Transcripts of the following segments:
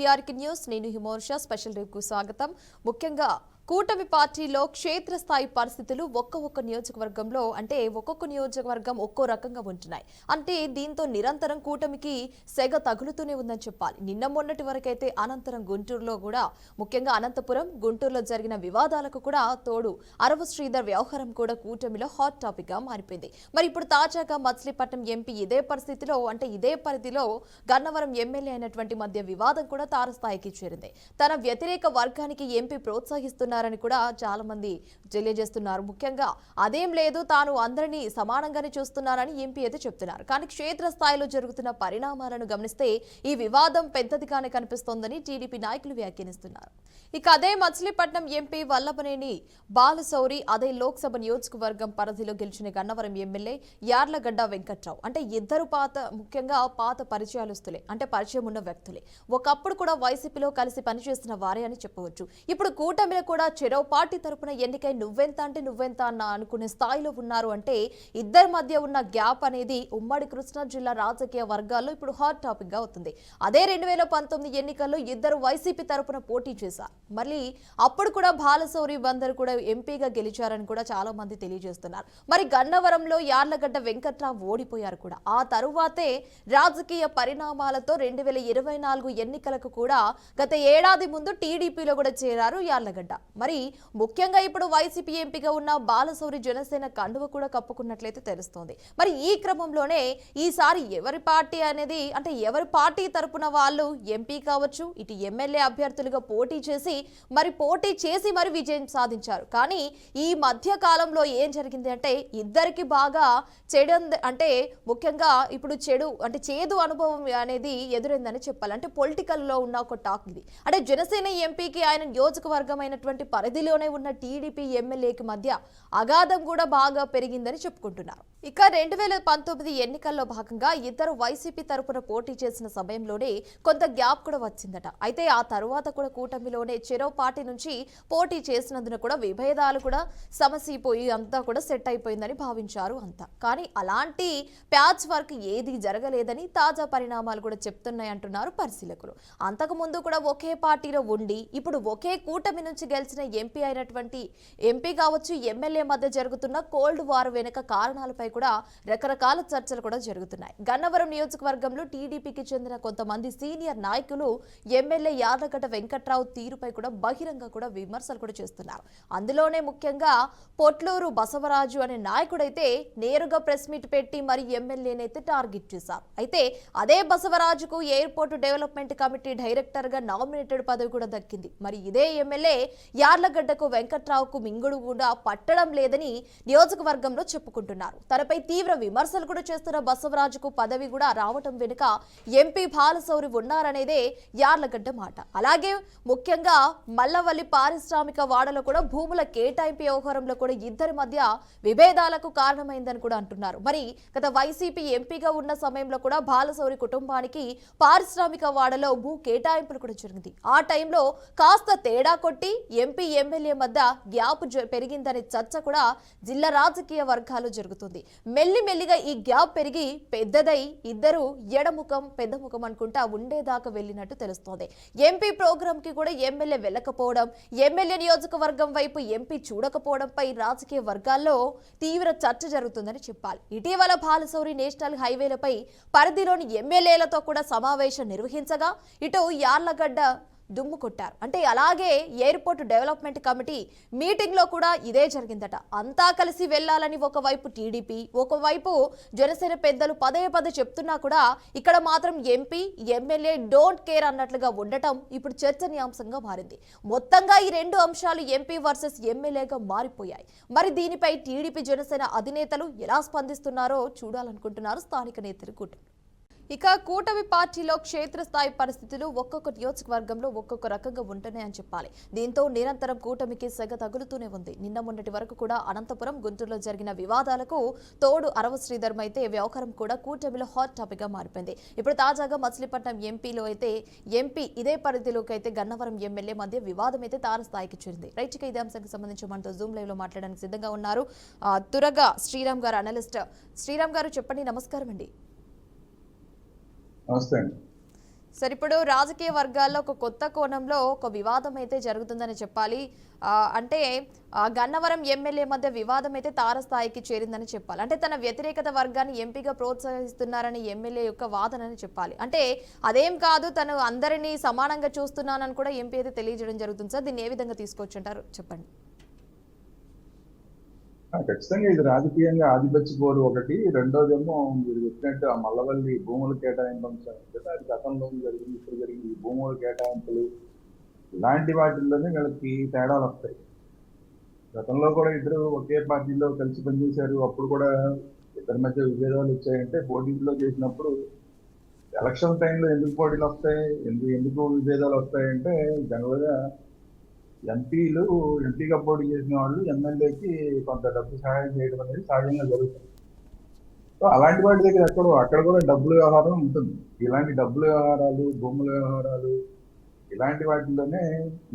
BRK news నేను హిమోర్ష special రివ్యూకు స్వాగతం. ముఖ్యంగా కూటమి పార్టీలో క్షేత్రస్థాయి పరిస్థితులు ఒక్కొక్క నియోజకవర్గంలో అంటే ఒక్కొక్క నియోజకవర్గం ఒక్కో రకంగా ఉంటున్నాయి. అంటే దీంతో నిరంతరం కూటమికి సెగ తగులుతూనే ఉందని చెప్పాలి. నిన్న మొన్నటి వరకైతే అనంతరం గుంటూరులో కూడా ముఖ్యంగా అనంతపురం గుంటూరులో జరిగిన వివాదాలకు కూడా తోడు అరవ శ్రీధర్ వ్యవహారం కూడా కూటమిలో హాట్ టాపిక్ గా మారిపోయింది. మరి ఇప్పుడు తాజాగా మచిలీపట్నం ఎంపీ ఇదే పరిస్థితిలో అంటే ఇదే పరిధిలో గన్నవరం ఎమ్మెల్యే అయినటువంటి మధ్య వివాదం కూడా తారస్థాయికి చేరింది. తన వ్యతిరేక వర్గానికి ఎంపీ ప్రోత్సహిస్తున్న కూడా చాలా మంది తెలియజేస్తున్నారు. ముఖ్యంగా అదేం లేదు, తాను అందరినీ సమానంగానే చూస్తున్నారని ఎంపీ అయితే చెప్తున్నారు. కానీ క్షేత్రస్థాయిలో జరుగుతున్న పరిణామాలను గమనిస్తే ఈ వివాదం పెద్దదిగానే కనిపిస్తోందని టీడీపీ నాయకులు వ్యాఖ్యానిస్తున్నారు. ఇక అదే మచిలీపట్నం ఎంపీ వల్లభనేని బాలశౌరి అదే లోక్సభ నియోజకవర్గం పరిధిలో గెలిచిన గన్నవరం ఎమ్మెల్యే యార్లగడ్డ వెంకట్రావు అంటే ఇద్దరు ముఖ్యంగా పాత పరిచయాలస్తులే అంటే పరిచయం ఉన్న వ్యక్తులే. ఒకప్పుడు కూడా వైసీపీలో కలిసి పనిచేస్తున్న వారే అని చెప్పవచ్చు. ఇప్పుడు కూటమిలో కూడా చెరో పార్టీ తరపున ఎన్నికై నువ్వెంత అంటే నువ్వెంత అన్న అనుకునే స్థాయిలో ఉన్నారు. అంటే ఇద్దరి మధ్య ఉన్న గ్యాప్ అనేది ఉమ్మడి కృష్ణా జిల్లా రాజకీయ వర్గాల్లో ఇప్పుడు హాట్ టాపిక్ గా అవుతుంది. అదే 2019 ఎన్నికల్లో ఇద్దరు వైసీపీ తరపున పోటీ చేశారు. మళ్ళీ అప్పుడు కూడా బాలశౌరి బందరు కూడా ఎంపీగా గెలిచారని కూడా చాలా మంది తెలియజేస్తున్నారు. మరి గన్నవరంలో యార్లగడ్డ వెంకట్రావు ఓడిపోయారు కూడా. ఆ తరువాతే రాజకీయ పరిణామాలతో 2024 ఎన్నికలకు కూడా గత ఏడాది ముందు టీడీపీలో కూడా చేరారు యార్లగడ్డ. మరి ముఖ్యంగా ఇప్పుడు వైసీపీ ఎంపీగా ఉన్న బాలశౌరి జనసేన కండువ కూడా కప్పుకున్నట్లయితే తెలుస్తోంది. మరి ఈ క్రమంలోనే ఈసారి ఎవరి పార్టీ అనేది అంటే ఎవరి పార్టీ తరపున వాళ్ళు ఎంపీ కావచ్చు ఇటు ఎమ్మెల్యే అభ్యర్థులుగా పోటీ చేసి మరి విజయం సాధించారు. కానీ ఈ మధ్య కాలంలో ఏం జరిగింది అంటే ఇద్దరికి బాగా అంటే ముఖ్యంగా ఇప్పుడు చేదు అనుభవం అనేది ఎదురైందని చెప్పాలి. అంటే పొలిటికల్ లో ఉన్న ఒక టాక్ ఇది. అంటే జనసేన ఎంపీకి ఆయన నియోజకవర్గం అయినటువంటి పరిధిలోనే ఉన్న టీడీపీ ఎమ్మెల్యేకి మధ్య అగాధం కూడా బాగా పెరిగిందని చెప్పుకుంటున్నారు. ఇక 2019 ఎన్నికల్లో భాగంగా ఇద్దరు వైసీపీ తరపున పోటీ చేసిన సమయంలోనే కొంత గ్యాప్ కూడా వచ్చిందట. అయితే ఆ తరువాత కూడా కూటమిలోనే చెరో పార్టీ నుంచి పోటీ చేసినందున కూడా విభేదాలు కూడా సమసిపోయి అంతా కూడా సెట్ అయిపోయిందని భావించారు అంతా. కానీ అలాంటి ప్యాచ్ వర్క్ ఏది జరగలేదని తాజా పరిణామాలు కూడా చెప్తున్నాయి అంటున్నారు పరిశీలకులు. అంతకు ముందు కూడా ఒకే పార్టీలో ఉండి ఇప్పుడు ఒకే కూటమి నుంచి గెలిచిన ఎంపీ అయినటువంటి ఎంపీ కావచ్చు ఎమ్మెల్యే మధ్య జరుగుతున్న కోల్డ్ వార్ వెనుక కారణాలపై కూడా రకరకాల చర్చలు కూడా జరుగుతున్నాయి. గన్నవరం నియోజకవర్గంలో టీడీపీకి చెందిన కొంతమంది సీనియర్ నాయకులు ఎమ్మెల్యే యార్లగడ్డ వెంకట్రావు తీరుపై కూడా బహిరంగ కూడా విమర్శలు కూడా చేస్తున్నారు. అందులోనే ముఖ్యంగా పొట్లూరు బసవరాజు అనే నాయకుడైతే నేరుగా ప్రెస్ మీట్ పెట్టి మరి ఎమ్మెల్యేనైతే టార్గెట్ చేశారు. అయితే అదే బసవరాజుకు ఎయిర్పోర్ట్ డెవలప్మెంట్ కమిటీ డైరెక్టర్ గా నామినేటెడ్ పదవి కూడా దక్కింది. మరి ఇదే ఎమ్మెల్యే యార్లగడ్డకు వెంకట్రావుకు మింగుడు కూడా పట్టడం లేదని నియోజకవర్గంలో చెప్పుకుంటున్నారు. తనపై తీవ్ర విమర్శలు కూడా చేస్తున్న బసవరాజుకు పదవి కూడా రావటం వెనుక ఎంపీ బాలశౌరి ఉన్నారనేదే యార్లగడ్డ మాట. అలాగే ముఖ్యంగా మల్లవల్లి పారిశ్రామిక వాడలో కూడా భూముల కేటాయింపు వ్యవహారంలో కూడా ఇద్దరి మధ్య విభేదాలకు కారణమైందని కూడా అంటున్నారు. మరి గత వైసీపీ ఎంపీగా ఉన్న సమయంలో కూడా బాలశౌరి కుటుంబానికి పారిశ్రామిక వాడలో భూ కేటాయింపులు కూడా జరిగింది. ఆ టైంలో కాస్త తేడా కొట్టి ఎంపీ ఎమ్మెల్యే మధ్య గ్యాప్ పెరిగిందనే చర్చ కూడా జిల్లా రాజకీయ వర్గాలు జరుగుతుంది. మెల్లిమెల్లిగా ఈ గ్యాప్ పెరిగి పెద్దదై ఇద్దరు ఎడముఖం పెద్ద ముఖం అనుకుంటా ఉండేదాకా వెళ్ళినట్టు తెలుస్తోంది. ఎంపీ ప్రోగ్రామ్ కి కూడా ఎమ్మెల్యే వెళ్ళకపోవడం, ఎమ్మెల్యే నియోజకవర్గం వైపు ఎంపీ చూడకపోవడంపై రాజకీయ వర్గాల్లో తీవ్ర చర్చ జరుగుతుందని చెప్పాలి. ఇటీవల బాలశౌరి నేషనల్ హైవేలపై పరిధిలోని ఎమ్మెల్యేలతో కూడా సమావేశం నిర్వహించగా ఇటు యార్లగడ్డ దుమ్ము కొట్టారు. అంటే అలాగే ఎయిర్పోర్ట్ డెవలప్మెంట్ కమిటీ మీటింగ్ లో కూడా ఇదే జరిగిందట. అంతా కలిసి వెళ్లాలని ఒకవైపు టీడీపీ ఒకవైపు జనసేన పెద్దలు పదే చెప్తున్నా కూడా ఇక్కడ మాత్రం ఎంపీ ఎమ్మెల్యే డోంట్ కేర్ అన్నట్లుగా ఉండటం ఇప్పుడు చర్చనీయాంశంగా మారింది. మొత్తంగా ఈ రెండు అంశాలు ఎంపీ వర్సెస్ ఎమ్మెల్యేగా మారిపోయాయి. మరి దీనిపై టీడీపీ జనసేన అధినేతలు ఎలా స్పందిస్తున్నారో చూడాలనుకుంటున్నారు స్థానిక నేతలు కూటమి. ఇక కూటమి పార్టీలో క్షేత్రస్థాయి పరిస్థితులు ఒక్కొక్క నియోజకవర్గంలో ఒక్కొక్క రకంగా ఉంటున్నాయని చెప్పాలి. దీంతో నిరంతరం కూటమికి సెగ తగులుతూనే ఉంది. నిన్న మొన్నటి వరకు కూడా అనంతపురం గుంటూరులో జరిగిన వివాదాలకు తోడు అరవ శ్రీధర్ అయితే వ్యవహారం కూడా కూటమిలో హాట్ టాపిక్ గా మారిపోయింది. ఇప్పుడు తాజాగా మచిలీపట్నం ఎంపీలో అయితే ఎంపీ ఇదే పరిధిలోకి అయితే గన్నవరం ఎమ్మెల్యే మధ్య వివాదం అయితే తారస్థాయికి చేరింది. రైట్, ఇక ఇదే అంశానికి సంబంధించి మనతో జూమ్ లైవ్ లో మాట్లాడడానికి సిద్ధంగా ఉన్నారు తురగా శ్రీరామ్ గారు, అనలిస్ట్. శ్రీరామ్ గారు చెప్పండి. నమస్కారం అండి. నమస్తే అండి. సరే, ఇప్పుడు రాజకీయ వర్గాల్లో ఒక కొత్త కోణంలో ఒక వివాదం అయితే జరుగుతుందని చెప్పాలి. అంటే గన్నవరం ఎమ్మెల్యే మధ్య వివాదం అయితే తారస్థాయికి చేరిందని చెప్పాలి. అంటే తన వ్యతిరేకత వర్గాన్ని ఎంపీగా ప్రోత్సహిస్తున్నారని ఎమ్మెల్యే యొక్క వాదనని చెప్పాలి. అంటే అదేం కాదు, తను అందరినీ సమానంగా చూస్తున్నానని కూడా ఎంపీ అయితే తెలియజేయడం జరుగుతుంది సార్. దీన్ని ఏ విధంగా తీసుకోవచ్చుంటారు చెప్పండి. ఖచ్చితంగా ఇది రాజకీయంగా ఆధిపత్య పోరు ఒకటి. రెండోదేమో మీరు చెప్పినట్టు ఆ మల్లవల్లి భూముల కేటాయింపు అంశం కదా, అది గతంలో జరిగింది, ఇప్పుడు జరిగింది. ఈ భూముల కేటాయింపులు ఇలాంటి వాటిల్లోనే వీళ్ళకి తేడాలు వస్తాయి. గతంలో కూడా ఇద్దరు ఒకే పార్టీలో కలిసి పనిచేశారు. అప్పుడు కూడా ఇద్దరి మధ్య విభేదాలు వచ్చాయంటే పోటీలో చేసినప్పుడు ఎలక్షన్ టైంలో ఎందుకు పోటీలు వస్తాయి, ఎందుకు విభేదాలు వస్తాయంటే జనరల్గా ఎంపీగా పోటీ చేసిన వాళ్ళు ఎమ్మెల్యేకి కొంత డబ్బు సహాయం చేయడం అనేది సహజంగా జరుగుతుంది. సో అలాంటి వాటి దగ్గర అక్కడ కూడా డబ్బుల వ్యవహారం ఉంటుంది. ఇలాంటి డబ్బుల వ్యవహారాలు, భూముల వ్యవహారాలు, ఇలాంటి వాటిల్లోనే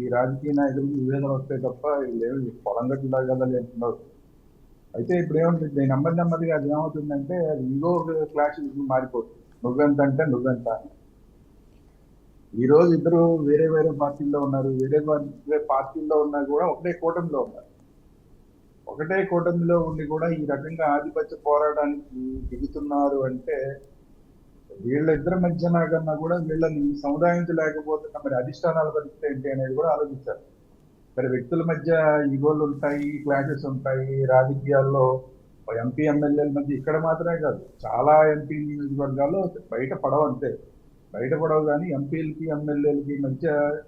ఈ రాజకీయ నాయకులకు విభేదాలు వస్తాయి తప్ప వీళ్ళు పొలం గట్టులా కదా లేకుండవు. అయితే ఇప్పుడు ఏముంటుంది, నెమ్మదిగా అది ఏమవుతుందంటే అది ఇంకో క్లాష్ మారిపోతుంది. నువ్వెంత అంటే నువ్వెంత. ఈ రోజు ఇద్దరు వేరే పార్టీల్లో ఉన్నారు. వేరే పార్టీల్లో ఉన్నా కూడా ఒకటే కూటమిలో ఉన్నారు. ఒకటే కూటమిలో ఉండి కూడా ఈ రకంగా ఆధిపత్య పోరాటానికి దిగుతున్నారు అంటే వీళ్ళిద్దరి మధ్యన కన్నా కూడా వీళ్ళని సముదాయించలేకపోతున్న మరి అధిష్టానాల పరిస్థితి ఏంటి అనేది కూడా ఆలోచించారు. మరి వ్యక్తుల మధ్య ఈగోలు ఉంటాయి, క్లాషెస్ ఉంటాయి. రాజకీయాల్లో ఎంపీ ఎమ్మెల్యేల మధ్య ఇక్కడ మాత్రమే కాదు, చాలా ఎంపీ నియోజకవర్గాల్లో బయట పడవు కానీ ఎంపీలకి ఎమ్మెల్యేలకి మధ్య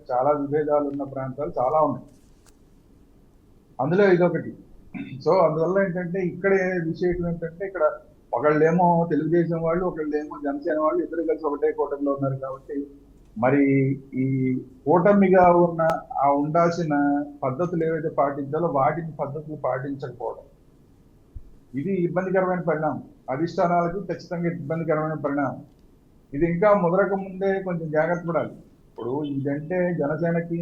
చాలా విభేదాలు ఉన్న ప్రాంతాలు చాలా ఉన్నాయి. అందులో ఇదొకటి. సో అందువల్ల ఏంటంటే ఇక్కడే విశేషం ఏంటంటే ఇక్కడ ఒకళ్ళేమో తెలుగుదేశం వాళ్ళు, ఒకళ్ళేమో జనసేన వాళ్ళు, ఇద్దరు కలిసి ఒకటే కూటమిలో ఉన్నారు. కాబట్టి మరి ఈ కూటమిగా ఉండాల్సిన పద్ధతులు ఏవైతే పాటించాలో వాటిని పద్ధతులు పాటించకపోవడం, ఇది ఇబ్బందికరమైన పరిణామం. అధిష్టానాలకు ఖచ్చితంగా ఇబ్బందికరమైన పరిణామం. ఇది ఇంకా ముదరక ముందే కొంచెం జాగ్రత్త పడాలి. ఇప్పుడు ఇదంటే జనసేనకి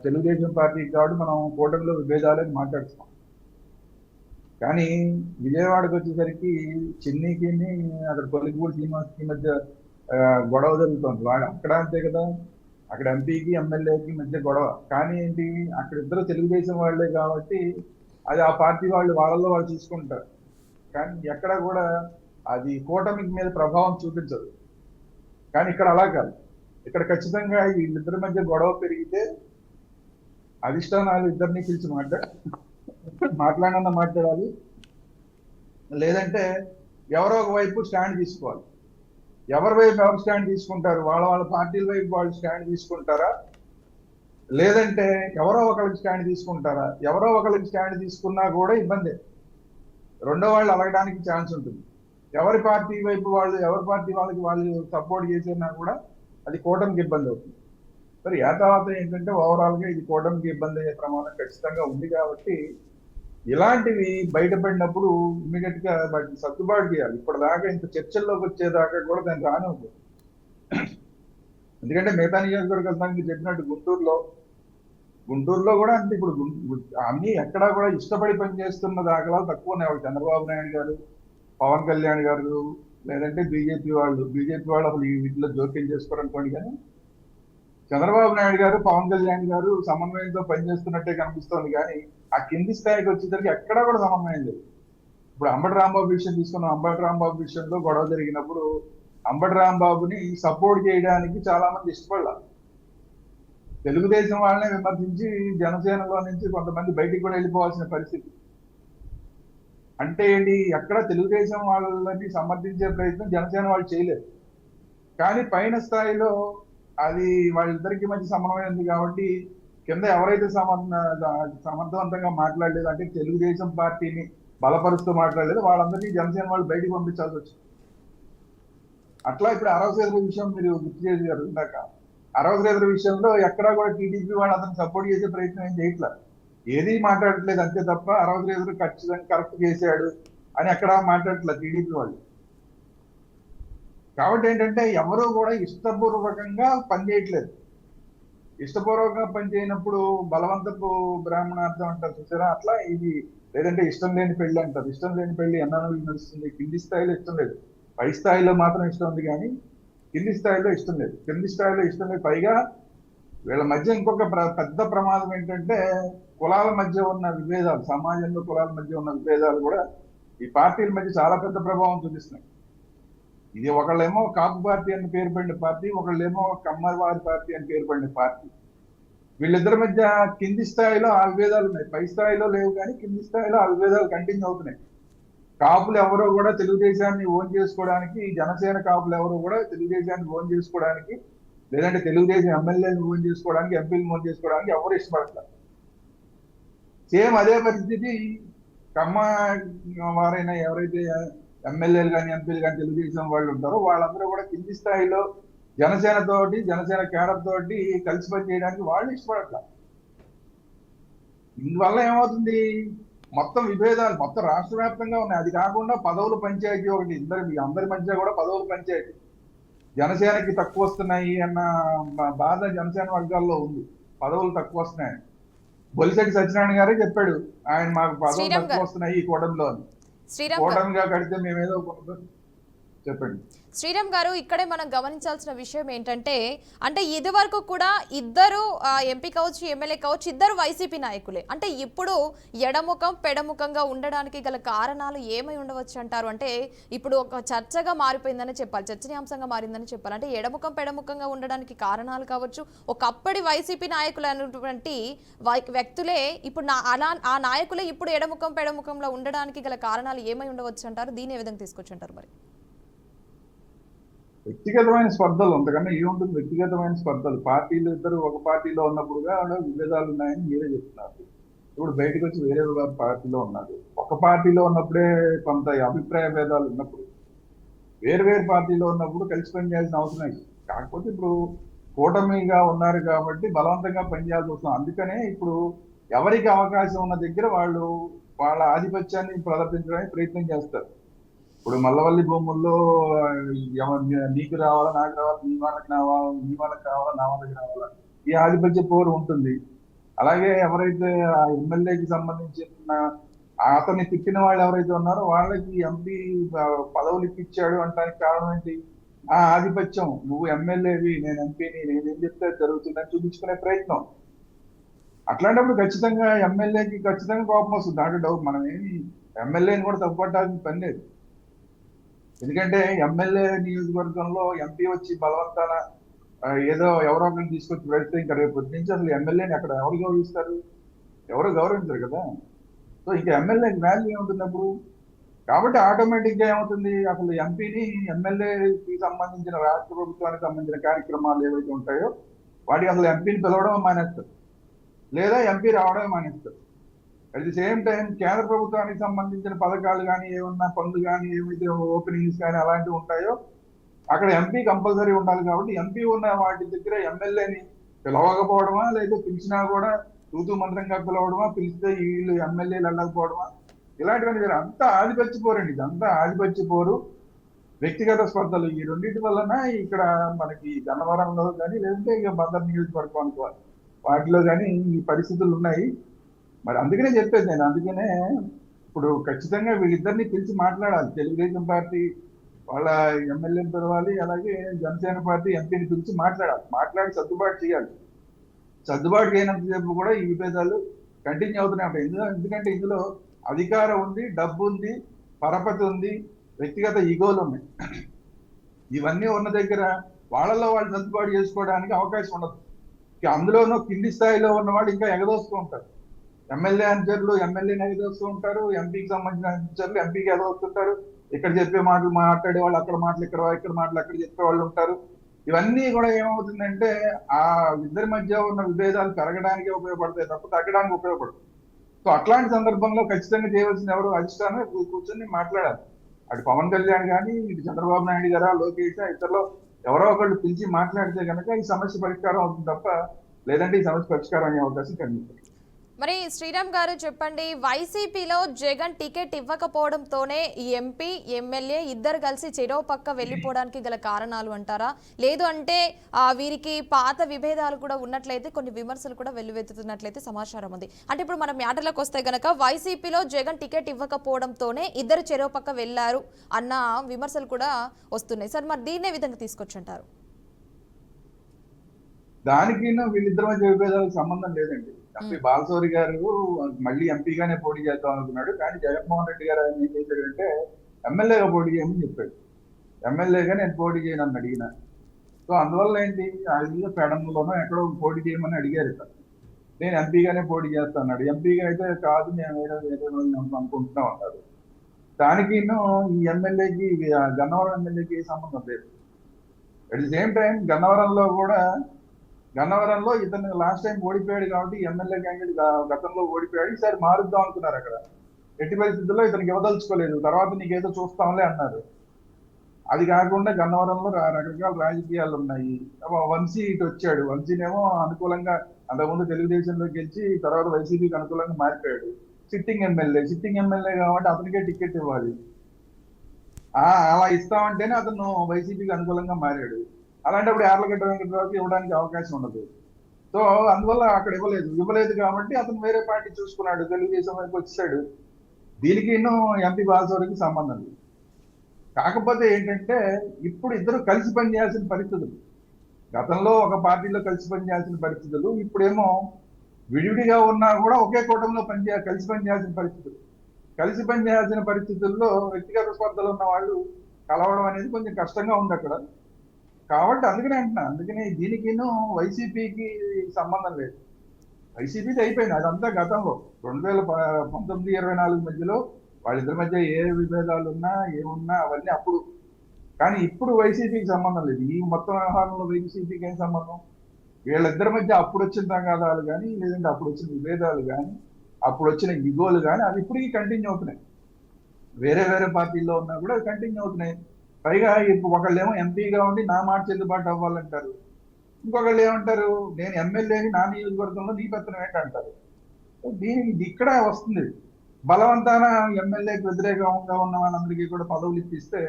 తెలుగుదేశం పార్టీకి కాబట్టి మనం కూటమిలో విభేదాలని మాట్లాడుతున్నాం. కానీ విజయవాడకు వచ్చేసరికి చిన్నీకి అక్కడ కొలిగూడు శ్రీనివాస్కి మధ్య గొడవ జరుగుతుంది. అక్కడ అంతే కదా, అక్కడ ఎంపీకి ఎమ్మెల్యేకి మధ్య గొడవ. కానీ ఏంటి, అక్కడ ఇద్దరు తెలుగుదేశం వాళ్ళే కాబట్టి అది ఆ పార్టీ వాళ్ళలో వాళ్ళు చూసుకుంటారు. కానీ ఎక్కడ కూడా అది కూటమి మీద ప్రభావం చూపించదు. కానీ ఇక్కడ అలా కాదు. ఇక్కడ ఖచ్చితంగా వీళ్ళిద్దరి మధ్య గొడవ పెరిగితే అధిష్టానాలు ఇద్దరిని పిలిచి మాట్లాడాలి. లేదంటే ఎవరో ఒక వైపు స్టాండ్ తీసుకోవాలి. ఎవరి వైపు ఎవరు స్టాండ్ తీసుకుంటారు, వాళ్ళ పార్టీల వైపు వాళ్ళు స్టాండ్ తీసుకుంటారా, లేదంటే ఎవరో ఒకరికి స్టాండ్ తీసుకుంటారా? ఎవరో ఒకరికి స్టాండ్ తీసుకున్నా కూడా ఇబ్బందే. రెండో వాళ్ళు అలగడానికి ఛాన్స్ ఉంటుంది. ఎవరి పార్టీ వైపు వాళ్ళు, ఎవరి పార్టీ వాళ్ళు సపోర్ట్ చేసినా కూడా అది కూటమికి ఇబ్బంది అవుతుంది. మరి తర్వాత ఏంటంటే ఓవరాల్గా ఇది కూటమికి ఇబ్బంది అయ్యే ప్రమాదం ఖచ్చితంగా ఉంది. కాబట్టి ఇలాంటివి బయటపడినప్పుడు ఇమ్మీడియట్ గా వాటిని సర్దుబాటు చేయాలి. ఇప్పటిదాకా ఇంత చర్చల్లోకి వచ్చేదాకా కూడా దాన్ని రానివ్వదు. ఎందుకంటే మిగతా నియోజకవర్గాలు చెప్పినట్టు గుంటూరులో కూడా అంటే ఇప్పుడు అన్ని ఎక్కడా కూడా ఇష్టపడి పనిచేస్తున్న దాఖలాలు తక్కువ ఉన్నాయి. చంద్రబాబు నాయుడు గారు, పవన్ కళ్యాణ్ గారు, లేదంటే బీజేపీ వాళ్ళు అసలు ఈ వీటిలో జోక్యం చేసుకోరనుకోండి. కానీ చంద్రబాబు నాయుడు గారు, పవన్ కళ్యాణ్ గారు సమన్వయంతో పనిచేస్తున్నట్టే కనిపిస్తోంది. కానీ ఆ కింది స్థాయికి వచ్చేసరికి ఎక్కడా కూడా సమన్వయం లేదు. ఇప్పుడు అంబటి రాంబాబు విషయం తీసుకున్నాం. అంబటి రాంబాబు విషయంలో గొడవ జరిగినప్పుడు అంబటి రాంబాబుని సపోర్ట్ చేయడానికి చాలా మంది ఇష్టపడాలి. తెలుగుదేశం వాళ్ళనే విమర్శించి జనసేనలో నుంచి కొంతమంది బయటికి కూడా వెళ్ళిపోవాల్సిన పరిస్థితి. అంటే ఏంటి, ఎక్కడ తెలుగుదేశం వాళ్ళని సమర్థించే ప్రయత్నం జనసేన వాళ్ళు చేయలేదు. కానీ పైన స్థాయిలో అది వాళ్ళిద్దరికి మధ్య సమన్వయం ఉంది కాబట్టి కింద ఎవరైతే సమర్థవంతంగా మాట్లాడలేదు, అంటే తెలుగుదేశం పార్టీని బలపరుస్తూ మాట్లాడలేదు, వాళ్ళందరినీ జనసేన వాళ్ళు బయటికి పంపించాల్సి వచ్చింది. అట్లా ఇప్పుడు అరవసేతుల విషయం మీరు గుర్తు చేశారు ఇందాక. అరవసేతుల విషయంలో ఎక్కడా కూడా టీడీపీ వాళ్ళు అతను సపోర్ట్ చేసే ప్రయత్నం ఏం చేయట్లేదు, ఏది మాట్లాడట్లేదు. అంతే తప్ప అరవసేతులు ఖచ్చితంగా కరెక్ట్ చేశాడు అని ఎక్కడా మాట్లాడట్లేదు టీడీపీ వాళ్ళు. కాబట్టి ఏంటంటే ఎవరు కూడా ఇష్టపూర్వకంగా పనిచేయట్లేదు. ఇష్టపూర్వకంగా పనిచేయనప్పుడు బలవంతపు బ్రాహ్మణార్థం అంటారు చూసారా, అట్లా ఇది. లేదంటే ఇష్టం లేని పెళ్లి అంటారు. ఇష్టం లేని పెళ్లి ఎన్నాళ్ళు నడుస్తుంది. కింది స్థాయిలో ఇష్టం లేదు, పై స్థాయిలో మాత్రం ఇష్టం ఉంది. కానీ కింది స్థాయిలో ఇష్టం లేదు. కింది స్థాయిలో ఇష్టం లేదు. పైగా వీళ్ళ మధ్య ఇంకొక పెద్ద ప్రమాదం ఏంటంటే కులాల మధ్య ఉన్న విభేదాలు, సమాజంలో కులాల మధ్య ఉన్న విభేదాలు కూడా ఈ పార్టీల మధ్య చాలా పెద్ద ప్రభావం చూపిస్తున్నాయి. ఇది ఒకళ్ళేమో కాపు పార్టీ అని పేరు పడిన పార్టీ, ఒకళ్ళేమో కమ్మవారి పార్టీ అని పేరు పడిన పార్టీ. వీళ్ళిద్దరి మధ్య కింది స్థాయిలో ఆ విభేదాలు ఉన్నాయి. పై స్థాయిలో లేవు, కానీ కింది స్థాయిలో ఆ విభేదాలు కంటిన్యూ అవుతున్నాయి. కాపులు ఎవరో కూడా తెలుగుదేశాన్ని ఓన్ చేసుకోవడానికి, జనసేన కాపులు ఎవరో కూడా తెలుగుదేశాన్ని ఓన్ చేసుకోవడానికి, లేదంటే తెలుగుదేశం ఎమ్మెల్యేని ఓన్ చేసుకోవడానికి, ఎంపీలను ఓన్ చేసుకోవడానికి ఎవరు ఇష్టపడతారు. సేమ్ అదే పరిస్థితి కమ్మ వారైనా ఎవరైతే ఎమ్మెల్యేలు కానీ ఎంపీలు కానీ తెలుగుదేశం వాళ్ళు ఉంటారో వాళ్ళందరూ కూడా కింది స్థాయిలో జనసేన కేడర్ తోటి కలిసి పని చేయడానికి వాళ్ళు ఇష్టపడట్లేదు. దీనివల్ల ఏమవుతుంది, మొత్తం విభేదాలు మొత్తం రాష్ట్ర వ్యాప్తంగా ఉన్నాయి. అది కాకుండా పదవుల పంచాయతీ ఒకటి, అందరి మధ్య కూడా పదవుల పంచాయతీ. జనసేనకి తక్కువ వస్తున్నాయి అన్న బాధ జనసేన వర్గాల్లో ఉంది, పదవులు తక్కువ వస్తున్నాయి. బొలిశెట్టి సత్యనారాయణ గారే చెప్పాడు, ఆయన మాకు పదవులు తక్కువ వస్తున్నాయి ఈ కూటమిలో అని. కూటమిగా కడితే మేమేదో చెప్పండి. శ్రీరామ్ గారు, ఇక్కడే మనం గమనించాల్సిన విషయం ఏంటంటే, అంటే ఇది వరకు కూడా ఇద్దరు ఎంపీ కావచ్చు, ఎమ్మెల్యే కావచ్చు, ఇద్దరు వైసీపీ నాయకులే. అంటే ఇప్పుడు ఎడముఖం పెడముఖంగా ఉండడానికి గల కారణాలు ఏమై ఉండవచ్చు అంటారు? అంటే ఇప్పుడు ఒక చర్చగా మారిపోయిందని చెప్పాలి, చర్చనీయాంశంగా మారిందని చెప్పాలి. అంటే ఎడముఖం పెడముఖంగా ఉండడానికి కారణాలు కావచ్చు, ఒకప్పటి వైసీపీ నాయకులు అనేటువంటి వ్యక్తులే ఇప్పుడు ఆ నాయకులే ఇప్పుడు ఎడముఖం పెడముఖంలో ఉండడానికి గల కారణాలు ఏమై ఉండవచ్చు అంటారు? దీని ఏ విధంగా తీసుకొచ్చి అంటారు? మరి వ్యక్తిగతమైన స్పర్ధలు, అంతకన్నా ఏముంటుంది, వ్యక్తిగతమైన స్పర్ధలు. పార్టీలు ఇద్దరు ఒక పార్టీలో ఉన్నప్పుడుగా విభేదాలు ఉన్నాయని మీరే చెప్తున్నారు. ఇప్పుడు బయటకు వచ్చి వేరే పార్టీలో ఉన్నారు. ఒక పార్టీలో ఉన్నప్పుడే కొంత అభిప్రాయ భేదాలు ఉన్నప్పుడు, వేరు పార్టీలో ఉన్నప్పుడు కలిసి పనిచేయాల్సిన అవసరం లేదు. కాకపోతే ఇప్పుడు కూటమిగా ఉన్నారు కాబట్టి బలవంతంగా పనిచేయాల్సి వస్తుంది. అందుకనే ఇప్పుడు ఎవరికి అవకాశం ఉన్న దగ్గర వాళ్ళు వాళ్ళ ఆధిపత్యాన్ని ప్రదర్శించడానికి ప్రయత్నం చేస్తారు. ఇప్పుడు మల్లవల్లి భూముల్లో నీకు రావాలా, నాకు రావాలా, నీ వాళ్ళకి రావాలా, నా వాళ్ళకి రావాలా, ఈ ఆధిపత్య పోరు ఉంటుంది. అలాగే ఎవరైతే ఆ ఎమ్మెల్యేకి సంబంధించిన అతన్ని తిప్పిన వాళ్ళు ఎవరైతే ఉన్నారో వాళ్ళకి ఎంపీ పదవులు ఇప్పించాడు అంటానికి కారణం ఏంటి? ఆ ఆధిపత్యం. నువ్వు ఎమ్మెల్యేవి, నేను ఎంపీని, నేనేం చెప్తే జరుగుతుందని చూపించుకునే ప్రయత్నం. అట్లాంటప్పుడు ఖచ్చితంగా ఎమ్మెల్యేకి ఖచ్చితంగా కోపం వస్తుంది. దాంట్లో డౌట్. మనం ఏమి ఎమ్మెల్యేని కూడా తప్పుపట్టాల్సిన పని లేదు. ఎందుకంటే ఎమ్మెల్యే నియోజకవర్గంలో ఎంపీ వచ్చి బలవంతాన ఏదో ఎవరో ఒకరిని తీసుకొచ్చి పెడితే ఇంకా రేపు నుంచి అసలు ఎమ్మెల్యేని అక్కడ ఎవరు గౌరవిస్తారు? ఎవరు గౌరవించరు కదా. సో ఇంకా ఎమ్మెల్యేకి వాల్యూ ఏముంటున్నప్పుడు, కాబట్టి ఆటోమేటిక్ గా ఏమవుతుంది, అసలు ఎంపీని ఎమ్మెల్యేకి సంబంధించిన రాష్ట్ర ప్రభుత్వానికి సంబంధించిన కార్యక్రమాలు ఏవైతే ఉంటాయో వాటికి అసలు ఎంపీని పిలవడం మానేస్తారు, లేదా ఎంపీ రావడమే మానేస్తారు. అట్ ది సేమ్ టైం కేంద్ర ప్రభుత్వానికి సంబంధించిన పథకాలు కానీ, ఏమన్నా పనులు కానీ, ఏమైతే ఓపెనింగ్స్ కానీ అలాంటివి ఉంటాయో అక్కడ ఎంపీ కంపల్సరీ ఉండాలి. కాబట్టి ఎంపీ ఉన్న వాటి దగ్గర ఎమ్మెల్యేని పిలవకపోవడమా, లేదా పిలిచినా కూడా తూతూ మంత్రంగా పిలవడమా, పిలిస్తే వీళ్ళు ఎమ్మెల్యేలు వెళ్ళకపోవడమా, ఇలాంటివన్నీ అంతా ఆధిపత్య పోరండి. ఇదంతా ఆధిపత్య పోరు, వ్యక్తిగత స్పర్ధలు. ఈ రెండింటి వలన ఇక్కడ మనకి గన్నవరంలో కానీ, లేదంటే ఇక బందర్ నియోజకవర్గం అనుకోవాలి, వాటిలో కానీ ఈ పరిస్థితులు ఉన్నాయి. మరి అందుకనే చెప్పేది నేను. అందుకనే ఇప్పుడు ఖచ్చితంగా వీళ్ళిద్దరిని పిలిచి మాట్లాడాలి. తెలుగుదేశం పార్టీ వాళ్ళ ఎమ్మెల్యేని పిలవాలి, అలాగే జనసేన పార్టీ ఎంపీని పిలిచి మాట్లాడి సర్దుబాటు చేయాలి. సర్దుబాటు చేయనంతసేపు కూడా ఈ విభేదాలు కంటిన్యూ అవుతూనే ఉంటాయి. ఎందుకంటే ఇందులో అధికారం ఉంది, డబ్బు ఉంది, పరపతి ఉంది, వ్యక్తిగత ఈగోలు ఉన్నాయి. ఇవన్నీ ఉన్న దగ్గర వాళ్ళలో వాళ్ళు సర్దుబాటు చేసుకోవడానికి అవకాశం ఉండదు. అందులోనూ కింది స్థాయిలో ఉన్న వాళ్ళు ఇంకా ఎగదోస్తూ ఉంటారు. ఎమ్మెల్యే అనుచరులు ఎమ్మెల్యేని ఎగదోస్తూ ఉంటారు, ఎంపీకి సంబంధించిన అనుచరులు ఎంపీకి ఎగదోస్తుంటారు. ఇక్కడ చెప్పే మాటలు మాట్లాడే వాళ్ళు అక్కడ మాటలు, ఇక్కడ మాటలు అక్కడ చెప్పే వాళ్ళు ఉంటారు. ఇవన్నీ కూడా ఏమవుతుందంటే ఆ ఇద్దరి మధ్య ఉన్న విభేదాలు పెరగడానికి ఉపయోగపడతాయి తప్ప తగ్గడానికి ఉపయోగపడదు. సో అట్లాంటి సందర్భంలో ఖచ్చితంగా చేయవలసిన ఎవరు అధిష్టానం కూర్చొని మాట్లాడాలి. అటు పవన్ కళ్యాణ్ కానీ, ఇటు చంద్రబాబు నాయుడు గారా, లోకేష్, ఇతరులో ఎవరో ఒకళ్ళు పిలిచి మాట్లాడితే కనుక ఈ సమస్య పరిష్కారం అవుతుంది తప్ప లేదంటే ఈ సమస్య పరిష్కారం అయ్యే అవకాశం కనిపిస్తుంది. మరి శ్రీరామ్ గారు చెప్పండి, వైసీపీలో జగన్ టికెట్ ఇవ్వకపోవడంతోనే ఈ ఎంపీ ఎమ్మెల్యే ఇద్దరు కలిసి చెరో పక్క వెళ్ళిపోవడానికి గల కారణాలు అంటారా? లేదు అంటే వీరికి పాత విభేదాలు కూడా ఉన్నట్లయితే కొన్ని విమర్శలు కూడా వెల్లువెత్తుతున్నట్లయితే సమాచారం ఉంది. అంటే ఇప్పుడు మనం మ్యాటర్లకు వస్తే గనక వైసీపీలో జగన్ టికెట్ ఇవ్వకపోవడంతోనే ఇద్దరు చెరో పక్క వెళ్ళారు అన్న విమర్శలు కూడా వస్తున్నాయి సార్. మరి దీన్నే విధంగా తీసుకొచ్చుంటారు? దానికి వీళ్ళిద్దరి మధ్య విభేదాలకు సంబంధం లేదండి. ఎంపీ బాలశౌరి గారు మళ్ళీ ఎంపీగానే పోటీ చేద్దాం అనుకున్నాడు. కానీ జగన్మోహన్ రెడ్డి గారు ఆయన ఏం చేశాడంటే ఎమ్మెల్యేగా పోటీ చేయమని చెప్పాడు. ఎమ్మెల్యేగా నేను పోటీ చేయనని అడిగిన. సో అందువల్ల ఏంటి, అది పెడంలోనో ఎక్కడో పోటీ చేయమని అడిగారు ఇక్కడ. నేను ఎంపీగానే పోటీ చేస్తాను. ఎంపీగా అయితే కాదు, నేను వేరే అనుకుంటున్నాం అన్నారు. దానికి ఈ ఎమ్మెల్యేకి గన్నవరం ఎమ్మెల్యేకి సంబంధం లేదు. అట్ ది సేమ్ టైం గన్నవరంలో ఇతను లాస్ట్ టైం ఓడిపోయాడు కాబట్టి ఎమ్మెల్యే క్యాండిడేట్ గతంలో ఓడిపోయాడు. ఈసారి మారుద్దాం అనుకున్నారు. అక్కడ ఎట్టి పరిస్థితుల్లో ఇతనికి ఇవ్వదలుచుకోలేదు. తర్వాత నీకేదో చూస్తాంలే అన్నారు. అది కాకుండా గన్నవరంలో రకరకాల రాజకీయాలు ఉన్నాయి. వంశీ ఇటు వచ్చాడు. వంశీనేమో అనుకూలంగా అంతకుముందు తెలుగుదేశంలో గెలిచి తర్వాత వైసీపీకి అనుకూలంగా మారిపోయాడు. సిట్టింగ్ ఎమ్మెల్యే కాబట్టి అతనికే టికెట్ ఇవ్వాలి. అలా ఇస్తామంటేనే అతను వైసీపీకి అనుకూలంగా మారాడు. అలాంటప్పుడు యార్లగడ్డ వెంకటరావుకి ఇవ్వడానికి అవకాశం ఉండదు. సో అందువల్ల అక్కడ ఇవ్వలేదు కాబట్టి అతను వేరే పార్టీ చూసుకున్నాడు, తెలుగుదేశం వైపు వచ్చాడు. దీనికి ఎంపీ బాలశౌరికి సంబంధం లేదు. కాకపోతే ఏంటంటే ఇప్పుడు ఇద్దరు కలిసి పనిచేయాల్సిన పరిస్థితులు, గతంలో ఒక పార్టీలో కలిసి పనిచేయాల్సిన పరిస్థితులు, ఇప్పుడేమో విడివిడిగా ఉన్నా కూడా ఒకే కూటమిలో కలిసి పనిచేయాల్సిన పరిస్థితులు. కలిసి పనిచేయాల్సిన పరిస్థితుల్లో వ్యక్తిగత స్పర్ధలు ఉన్న వాళ్ళు కలవడం అనేది కొంచెం కష్టంగా ఉంది అక్కడ. కాబట్టి అందుకనే దీనికి వైసీపీకి సంబంధం లేదు. వైసీపీకి అయిపోయింది అదంతా గతంలో 2019-24 మధ్యలో వాళ్ళిద్దరి మధ్య ఏ విభేదాలు ఉన్నా ఏమున్నా అవన్నీ అప్పుడు. కానీ ఇప్పుడు వైసీపీకి సంబంధం లేదు. ఈ మొత్తం వ్యవహారంలో వైసీపీకి ఏం సంబంధం? వీళ్ళిద్దరి మధ్య అప్పుడు వచ్చిన తగాదాలు కానీ, లేదంటే అప్పుడు వచ్చిన విభేదాలు కానీ, అప్పుడు వచ్చిన ఇగోలు కానీ అవి ఇప్పటికీ కంటిన్యూ అవుతున్నాయి. వేరే పార్టీల్లో ఉన్నా కూడా కంటిన్యూ అవుతున్నాయి. పైగా ఇప్పుడు ఒకళ్ళేమో ఎంపీగా ఉండి నా మాట చెల్లుబాటు అవ్వాలంటారు. ఇంకొకళ్ళు ఏమంటారు, నేను ఎమ్మెల్యేని నా నియోజకవర్గంలో నీ పెత్తనం ఏంటంటారు. దీనికి ఇక్కడ వస్తుంది. బలవంతాన ఎమ్మెల్యేకి వ్యతిరేకంగా ఉన్న వాళ్ళందరికీ కూడా పదవులు ఇప్పిస్తే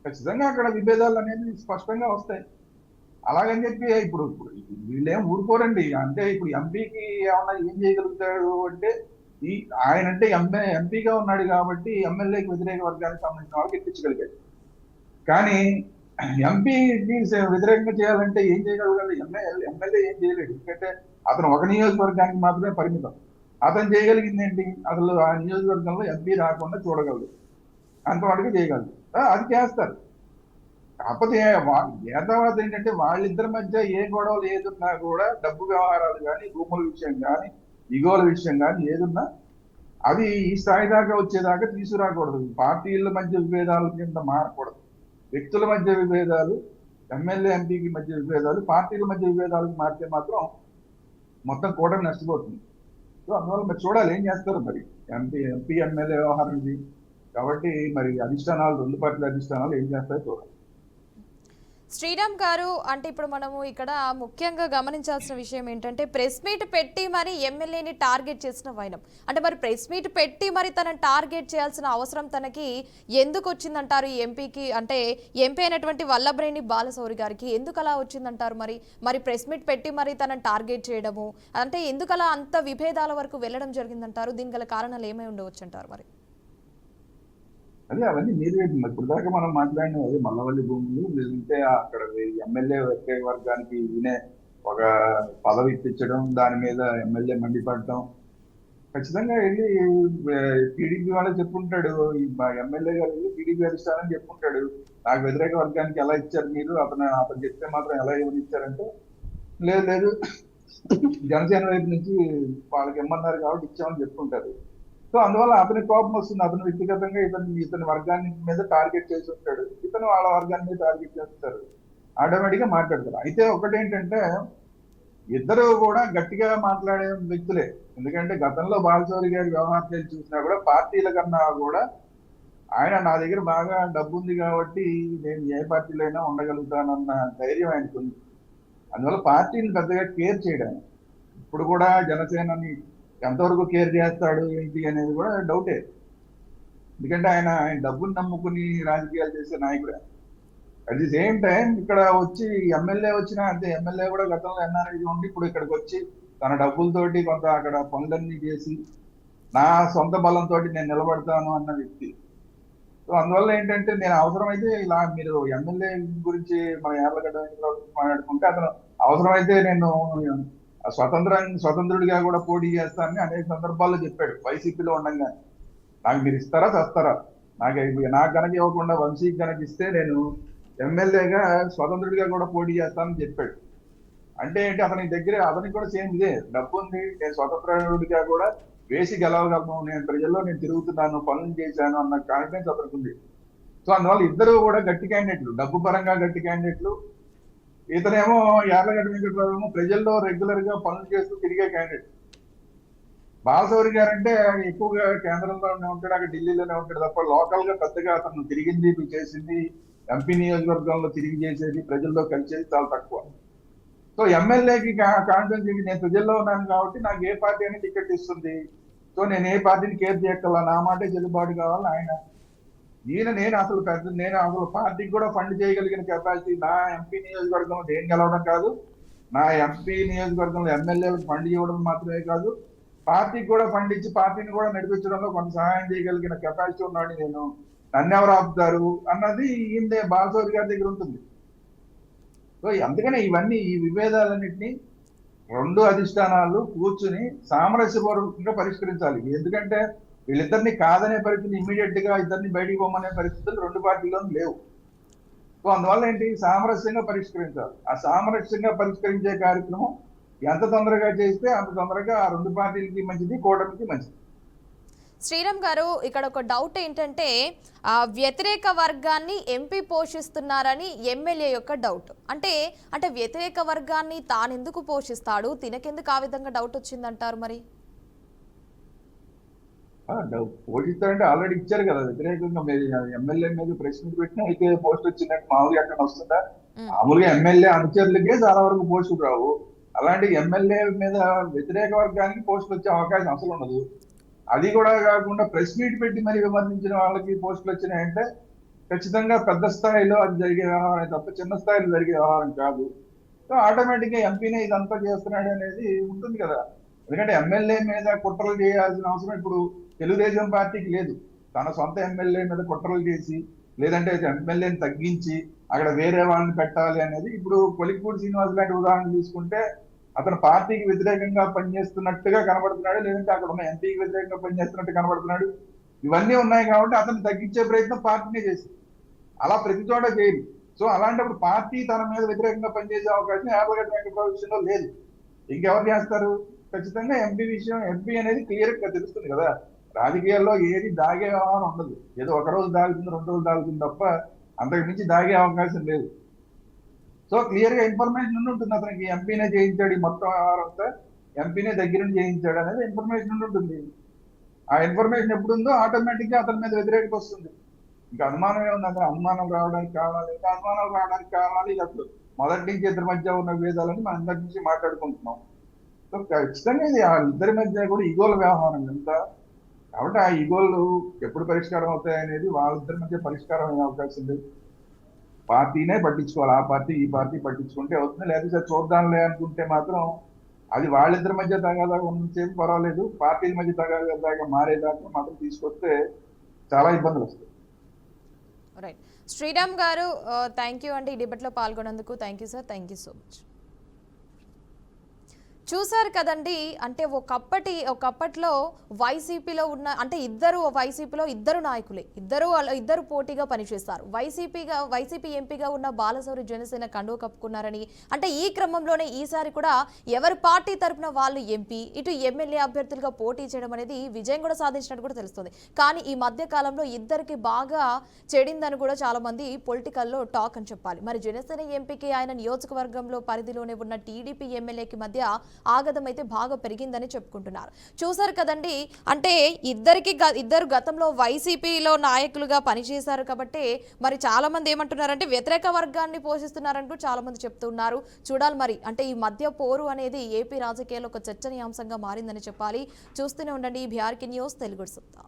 ఖచ్చితంగా అక్కడ విభేదాలు అనేది స్పష్టంగా వస్తాయి. అలాగని చెప్పి ఇప్పుడు వీళ్ళేం ఊరుకోరండి. అంటే ఇప్పుడు ఎంపీకి ఏమన్నా ఏం చేయగలుగుతాడు అంటే, ఆయన అంటే ఎంపీగా ఉన్నాడు కాబట్టి ఎమ్మెల్యేకి వ్యతిరేక వర్గానికి సంబంధించిన వాళ్ళకి ఇప్పించగలిగాడు. కానీ ఎంపీకి వ్యతిరేకంగా చేయాలంటే ఏం చేయగలగాలి? ఎమ్మెల్యే ఏం చేయలేడు. ఎందుకంటే అతను ఒక నియోజకవర్గానికి మాత్రమే పరిమితం. అతను చేయగలిగింది ఏంటి? అసలు ఆ నియోజకవర్గంలో ఎంపీ రాకుండా చూడగలడు, అంతవరకు చేయగలరు. అది చేస్తారు. కాకపోతే తర్వాత ఏంటంటే వాళ్ళిద్దరి మధ్య ఏ గొడవలు ఏదున్నా కూడా డబ్బు వ్యవహారాలు కానీ, భూముల విషయం కానీ, ఇగోల విషయం కానీ ఏదున్నా అది ఈ స్థాయి దాకా వచ్చేదాకా తీసుకురాకూడదు. పార్టీల మధ్య విభేదాల కింద మారకూడదు. వ్యక్తుల మధ్య విభేదాలు, ఎమ్మెల్యే ఎంపీకి మధ్య విభేదాలు, పార్టీల మధ్య విభేదాలకు మారితే మాత్రం మొత్తం కూటమి నష్టపోతుంది. సో అందువల్ల మరి చూడాలి ఏం చేస్తారు. మరి ఎంపీ ఎమ్మెల్యే వ్యవహారం ఇది కాబట్టి మరి అధిష్టానాలు, రెండు పార్టీల అధిష్టానాలు ఏం చేస్తారో చూడాలి. శ్రీరామ్ గారు, అంటే ఇప్పుడు మనము ఇక్కడ ముఖ్యంగా గమనించాల్సిన విషయం ఏంటంటే ప్రెస్ మీట్ పెట్టి మరి ఎమ్మెల్యేని టార్గెట్ చేసిన వైనం. అంటే మరి ప్రెస్ మీట్ పెట్టి మరి తనని టార్గెట్ చేయాల్సిన అవసరం తనకి ఎందుకు వచ్చిందంటారు? ఈ ఎంపీకి, అంటే ఎంపీ అయినటువంటి వల్లభనేని బాలశౌరి గారికి ఎందుకు అలా వచ్చిందంటారు? మరి ప్రెస్ మీట్ పెట్టి మరి తనని టార్గెట్ చేయడము అంటే ఎందుకు అలా అంత విభేదాల వరకు వెళ్ళడం జరిగిందంటారు? దీని గల కారణాలు ఏమై ఉండవచ్చు అంటారు? మరి అదే అవన్నీ మీరు ఇప్పుడు దాకా మనం మాట్లాడిన అదే మల్లవల్లి భూములు, లేదంటే అక్కడ ఎమ్మెల్యే వ్యతిరేక వర్గానికి ఈయనే ఒక పదవి ఇప్పించడం, దాని మీద ఎమ్మెల్యే మండిపడటం. ఖచ్చితంగా వెళ్ళి టీడీపీ వాళ్ళకి చెప్పుకుంటాడు, ఈ ఎమ్మెల్యే గారు వెళ్ళి టీడీపీ అధిష్టానని చెప్పుకుంటాడు, నాకు వ్యతిరేక వర్గానికి ఎలా ఇచ్చారు మీరు, అతను చెప్తే మాత్రం ఎలా ఎవరు ఇచ్చారంటే లేదు జనసేన వైపు నుంచి వాళ్ళకి ఇమ్మన్నారు కాబట్టి ఇచ్చామని చెప్పుకుంటారు. సో అందువల్ల అతనికి కోపం వస్తుంది. అతను వ్యక్తిగతంగా ఇతని వర్గాన్ని మీద టార్గెట్ చేసి ఉంటాడు, ఇతను వాళ్ళ వర్గాన్ని మీద టార్గెట్ చేస్తారు, ఆటోమేటిక్ గా మాట్లాడతారు. అయితే ఒకటేంటంటే ఇద్దరు కూడా గట్టిగా మాట్లాడే వ్యక్తులే. ఎందుకంటే గతంలో బాలశౌరి గారి వ్యవహారాలు చూసినా కూడా పార్టీల కన్నా కూడా ఆయన నా దగ్గర బాగా డబ్బు ఉంది కాబట్టి నేను ఏ పార్టీలో అయినా ఉండగలుగుతానన్న ధైర్యం ఆయనకు ఉంది. అందువల్ల పార్టీని పెద్దగా కేర్ చేయడం. ఇప్పుడు కూడా జనసేనని ఎంతవరకు కేర్ చేస్తాడు ఏంటి అనేది కూడా డౌటే. ఎందుకంటే ఆయన డబ్బుని నమ్ముకుని రాజకీయాలు చేసే నాయకుడే. అట్ ది సేమ్ టైం ఇక్కడ వచ్చి ఎమ్మెల్యే వచ్చినా అంతే. ఎమ్మెల్యే కూడా గతంలో ఎన్ఆర్ఐ ఉండి ఇప్పుడు ఇక్కడికి వచ్చి తన డబ్బులతోటి కొంత అక్కడ పనులన్నీ చేసి నా సొంత బలంతో నేను నిలబడతాను అన్న వ్యక్తి. సో అందువల్ల ఏంటంటే నేను అవసరమైతే ఇలా మీరు ఎమ్మెల్యే గురించి మన యార్లగడ్డ మాట్లాడుకుంటే అతను అవసరమైతే నేను స్వతంత్రుడిగా కూడా పోటీ చేస్తానని అనేక సందర్భాల్లో చెప్పాడు వైసీపీలో ఉండగా. నాకు మీరు ఇస్తారా చస్తారా, నాకు కనుక ఇవ్వకుండా వంశీకి కనుక ఇస్తే నేను ఎమ్మెల్యేగా స్వతంత్రుడిగా కూడా పోటీ చేస్తానని చెప్పాడు. అంటే ఏంటి అతనికి కూడా సేమ్ ఇదే, డబ్బు ఉంది, నేను స్వతంత్రుడిగా కూడా వేసి గెలవగలను, నేను ప్రజల్లో నేను తిరుగుతున్నాను, పనులు చేశాను అన్న కాన్ఫిడెన్స్ అతనికి ఉంది. సో అందువల్ల ఇద్దరు కూడా గట్టి క్యాండిడేట్లు, డబ్బు పరంగా గట్టి క్యాండిడేట్లు. ఇతనేమో యార్లగడ్డ వెంకటరావు ప్రజల్లో రెగ్యులర్ గా పనులు చేస్తూ తిరిగే క్యాండిడేట్. బాలశౌరి గారు అంటే ఎక్కువగా కేంద్రంలోనే ఉంటాడు, అక్కడ ఢిల్లీలోనే ఉంటాడు తప్ప లోకల్ గా పెద్దగా అతను తిరిగింది చేసింది, ఎంపీ నియోజకవర్గంలో తిరిగి చేసేది, ప్రజల్లో కలిసేది చాలా తక్కువ. సో ఎమ్మెల్యేకి కాన్ఫిడెన్స్ ఏంటి, నేను ప్రజల్లో ఉన్నాను కాబట్టి నాకు ఏ పార్టీ అని టికెట్ ఇస్తుంది, సో నేను ఏ పార్టీని కేర్ చేయగల, నా మాటే చెల్లుబాటు కావాలని ఆయన. నేను అసలు పార్టీకి కూడా ఫండ్ చేయగలిగిన కెపాసిటీ నా ఎంపీ నియోజకవర్గంలో నేను గెలవడం కాదు, నా ఎంపీ నియోజకవర్గంలో ఎమ్మెల్యేలకు ఫండ్ ఇవ్వడం మాత్రమే కాదు, పార్టీకి కూడా ఫండ్ ఇచ్చి పార్టీని కూడా నడిపించడంలో కొంత సహాయం చేయగలిగిన కెపాసిటీ ఉన్నాడు నేను, నన్నెవరు ఆపుతారు అన్నది ఈయన బాలశౌరి గారి దగ్గర ఉంటుంది. సో అందుకనే ఈ విభేదాలన్నింటినీ రెండు అధిష్టానాలు కూర్చుని సామరస్యపూర్వకంగా పరిష్కరించాలి. ఎందుకంటే వీళ్ళిద్దరిని కాదనే పరిస్థితి, ఇమీడియట్ గా ఇద్దరిని బయటికి పోమనే పరిస్థితులు రెండు పార్టీలోనూ లేవు. సో అందువల్ల ఏంటి, సామరస్యంగా పరిష్కరించాలి. ఆ సామరస్యంగా పరిష్కరించే కార్యక్రమం ఎంత తొందరగా చేస్తే అంత తొందరగా ఆ రెండు పార్టీలకి మంచిది, కూటమికి మంచిది. శ్రీరామ్ గారు, ఇక్కడ ఒక డౌట్ ఏంటంటే వ్యతిరేక వర్గాన్ని ఎంపీ పోషిస్తున్నారని ఎమ్మెల్యే యొక్క డౌట్. అంటే వ్యతిరేక వర్గాన్ని తానెందుకు పోషిస్తాడు, తినకెందుకు ఆ విధంగా డౌట్ వచ్చిందంటారు? మరి పోషిస్తారంటే ఆల్రెడీ ఇచ్చారు కదా, వ్యతిరేకంగా ఎమ్మెల్యే మీద ప్రశ్న పెట్టినా అయితే పోస్ట్ వచ్చిందంటే మామూలుగా ఎక్కడ వస్తుందా? మామూలుగా ఎమ్మెల్యే అనుచరులకే చాలా వరకు పోస్టులు రావు, అలాంటి ఎమ్మెల్యే మీద వ్యతిరేక వర్గానికి పోస్టులు వచ్చే అవకాశం అసలు ఉండదు. అది కూడా కాకుండా ప్రెస్ మీట్ పెట్టి మరి విమర్శించిన వాళ్ళకి పోస్టులు వచ్చినాయంటే ఖచ్చితంగా పెద్ద స్థాయిలో అది జరిగే వ్యవహారం తప్ప చిన్న స్థాయిలో జరిగే వ్యవహారం కాదు. సో ఆటోమేటిక్ గా ఎంపీనే ఇదంతా చేస్తున్నాడు అనేది ఉంటుంది కదా. ఎందుకంటే ఎమ్మెల్యే మీద కుట్రలు చేయాల్సిన అవసరం ఇప్పుడు తెలుగుదేశం పార్టీకి లేదు. తన సొంత ఎమ్మెల్యే మీద కుట్రలు చేసి, లేదంటే ఎమ్మెల్యేని తగ్గించి అక్కడ వేరే వాళ్ళని పెట్టాలి అనేది, ఇప్పుడు కొలిక్పూడి శ్రీనివాస్ లాంటి ఉదాహరణ తీసుకుంటే అతను పార్టీకి వ్యతిరేకంగా పనిచేస్తున్నట్టుగా కనబడుతున్నాడు, లేదంటే అక్కడ ఉన్న ఎంపీకి వ్యతిరేకంగా పనిచేస్తున్నట్టు కనబడుతున్నాడు. ఇవన్నీ ఉన్నాయి కాబట్టి అతను తగ్గించే ప్రయత్నం పార్టీనే చేసి, అలా ప్రతి చోట చేయదు. సో అలాంటప్పుడు పార్టీ తన మీద వ్యతిరేకంగా పనిచేసే అవకాశం యార్లగడ్డ వెంకటరావు విషయంలో లేదు. ఇంకెవరు చేస్తారు? ఖచ్చితంగా ఎంపీ అనేది క్లియర్ గా తెలుస్తుంది కదా. రాజకీయాల్లో ఏది దాగే వ్యవహారం ఉండదు. ఏదో ఒక రోజు దాగుతుంది, 2 రోజులు దాగుతుంది తప్ప అంతకు మించి దాగే అవకాశం లేదు. సో క్లియర్ గా ఇన్ఫర్మేషన్ ఉంటుంది అతనికి, ఎంపీనే చేయించాడు ఈ మొత్తం వ్యవహారం అంతా, ఎంపీనే దగ్గర చేయించాడు అనేది ఇన్ఫర్మేషన్ ఉంటుంది. ఆ ఇన్ఫర్మేషన్ ఎప్పుడుందో ఆటోమేటిక్ గా అతని మీద వ్యతిరేకత వస్తుంది. ఇంకా అనుమానం ఏముంది, అక్కడ అనుమానం రావడానికి కారణాలు, ఇంకా అనుమానాలు రావడానికి కారణాలు ఇది అసలు మొదటి నుంచి ఇద్దరి మధ్య ఉన్న విభేదాలని మనం అందరి నుంచి మాట్లాడుకుంటున్నాం. సో ఖచ్చితంగా ఇది ఆ ఇద్దరి మధ్య కూడా ఈగోల వ్యవహారం ఎంత, కాబట్టి ఆ ఈగోలు ఎప్పుడు పరిష్కారం అవుతాయి అనేది వాళ్ళిద్దరి మధ్య పరిష్కారం అయ్యే అవకాశం లేదు. పార్టీనే పట్టించుకోవాలి, ఆ పార్టీ ఈ పార్టీ పట్టించుకుంటే అవుతుంది, లేకపోతే చూద్దాంలే అనుకుంటే మాత్రం అది వాళ్ళిద్దరి మధ్య తగాదాగా ఉన్నసేపు పర్వాలేదు, పార్టీల మధ్య తగాదాగా మారేదాకా మాత్రం తీసుకొస్తే చాలా ఇబ్బందులు వస్తాయి. రైట్, శ్రీరామ్ గారు థ్యాంక్ యూ అండి ఈ డిబేట్లో పాల్గొన్నందుకు. Thank you sir, thank you so much. చూసారు కదండి, అంటే ఒకప్పట్లో వైసీపీలో ఉన్న వైసీపీలో ఇద్దరు నాయకులే, ఇద్దరు పోటీగా పనిచేస్తారు. వైసీపీ ఎంపీగా ఉన్న బాలశౌరి జనసేన కండువ కప్పుకున్నారని, అంటే ఈ క్రమంలోనే ఈసారి కూడా ఎవరి పార్టీ తరపున వాళ్ళు ఎంపీ, ఇటు ఎమ్మెల్యే అభ్యర్థులుగా పోటీ చేయడం అనేది విజయం కూడా సాధించినట్టు కూడా తెలుస్తుంది. కానీ ఈ మధ్య కాలంలో ఇద్దరికి బాగా చెడిందని కూడా చాలా మంది పొలిటికల్లో టాక్ అని చెప్పాలి. మరి జనసేన ఎంపీకి ఆయన నియోజకవర్గంలో పరిధిలోనే ఉన్న టీడీపీ ఎమ్మెల్యేకి మధ్య ఆగదం అయితే బాగా పెరిగిందని చెప్పుకుంటున్నారు. చూసారు కదండి, అంటే ఇద్దరు గతంలో వైసీపీలో నాయకులుగా పనిచేశారు కాబట్టి మరి చాలా మంది ఏమంటున్నారంటే వ్యతిరేక వర్గాన్ని పోషిస్తున్నారంటూ చాలా మంది చెప్తున్నారు. చూడాలి మరి, అంటే ఈ మధ్య పోరు అనేది ఏపీ రాజకీయాల్లో ఒక చర్చనీయాంశంగా మారిందని చెప్పాలి. చూస్తూనే ఉండండి BRK న్యూస్ తెలుగు సత్తా.